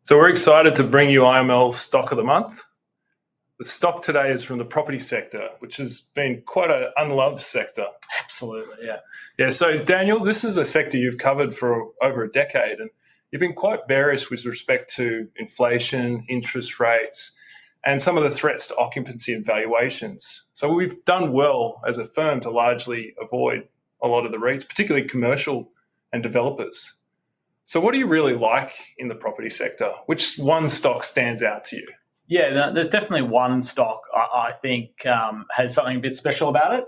So we're excited to bring you IML's Stock of the Month. The stock today is from the property sector, which has been quite an unloved sector. Absolutely, yeah. Yeah, so Daniel, this is a sector you've covered for over a decade, and you've been quite bearish with respect to inflation, interest rates, and some of the threats to occupancy and valuations. So we've done well as a firm to largely avoid a lot of the REITs, particularly commercial and developers. So what do you really like in the property sector? Which one stock stands out to you? Yeah, there's definitely one stock I think has something a bit special about it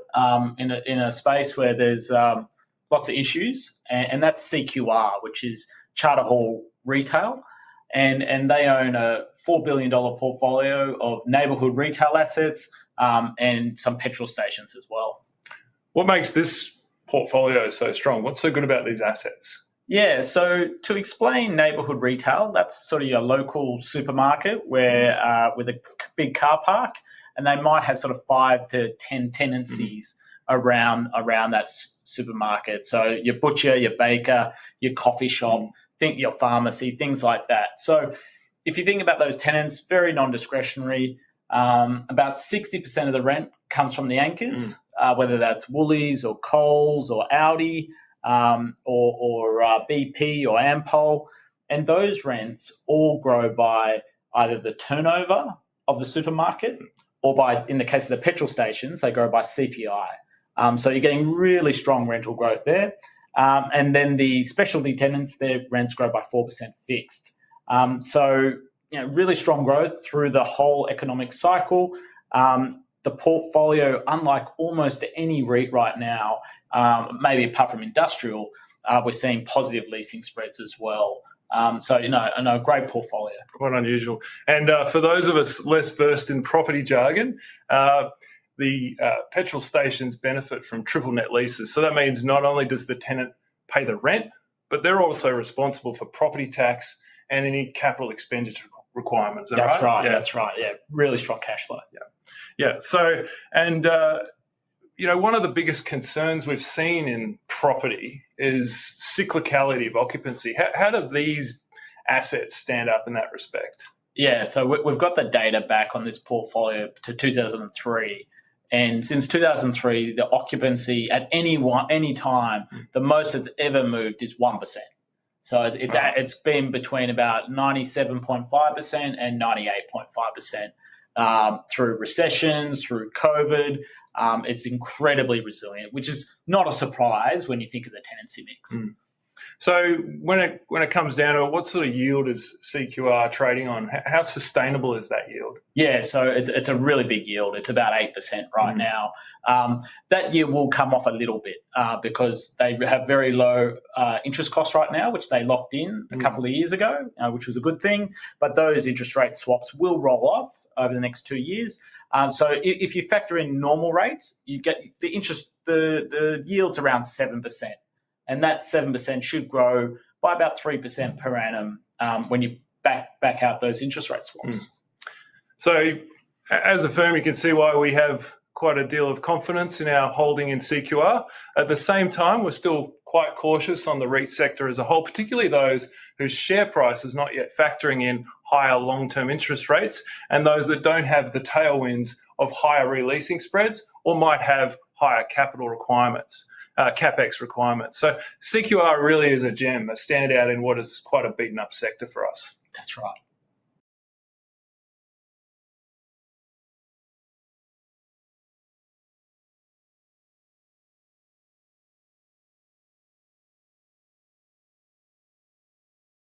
in a space where there's lots of issues, and that's CQR, which is Charter Hall Retail. And they own a $4 billion portfolio of neighbourhood retail assets and some petrol stations as well. What makes this portfolio so strong? What's so good about these assets? Yeah, so to explain neighbourhood retail, that's sort of your local supermarket where with a big car park, and they might have sort of 5 to 10 tenancies around that supermarket. So your butcher, your baker, your coffee shop, think your pharmacy, things like that. So if you think about those tenants, very non-discretionary. About 60% of the rent comes from the anchors, whether that's Woolies or Coles or Audi, or BP or Ampol, and those rents all grow by either the turnover of the supermarket or by, in the case of the petrol stations, they grow by CPI. So you're getting really strong rental growth there. And then the specialty tenants, their rents grow by 4% fixed. So really strong growth through the whole economic cycle. The portfolio, unlike almost any REIT right now, maybe apart from industrial, we're seeing positive leasing spreads as well. So, a great portfolio. Quite unusual. And for those of us less versed in property jargon, the petrol stations benefit from triple net leases. So that means not only does the tenant pay the rent, but they're also responsible for property tax and any capital expenditure requirements. That's right. Yeah. That's right. Yeah, really strong cash flow. Yeah. So, and one of the biggest concerns we've seen in property is cyclicality of occupancy. How do these assets stand up in that respect? Yeah, so we've got the data back on this portfolio to 2003. And since 2003, the occupancy at any time, the most it's ever moved is 1%. So it's been between about 97.5% and 98.5% through recessions, through COVID. It's incredibly resilient, which is not a surprise when you think of the tenancy mix. So when it comes down to it, what sort of yield is CQR trading on? How sustainable is that yield? Yeah, so it's a really big yield. It's about 8% right now. That yield will come off a little bit because they have very low interest costs right now, which they locked in a couple of years ago, which was a good thing. But those interest rate swaps will roll off over the next 2 years. So if you factor in normal rates, you get the yield's around 7%. And that 7% should grow by about 3% per annum when you back out those interest rate swaps. So as a firm, you can see why we have quite a deal of confidence in our holding in CQR. At the same time, we're still quite cautious on the REIT sector as a whole, particularly those whose share price is not yet factoring in higher long-term interest rates and those that don't have the tailwinds of higher releasing spreads or might have higher capital requirements. CapEx requirements. So CQR really is a gem, a standout in what is quite a beaten up sector for us. That's right.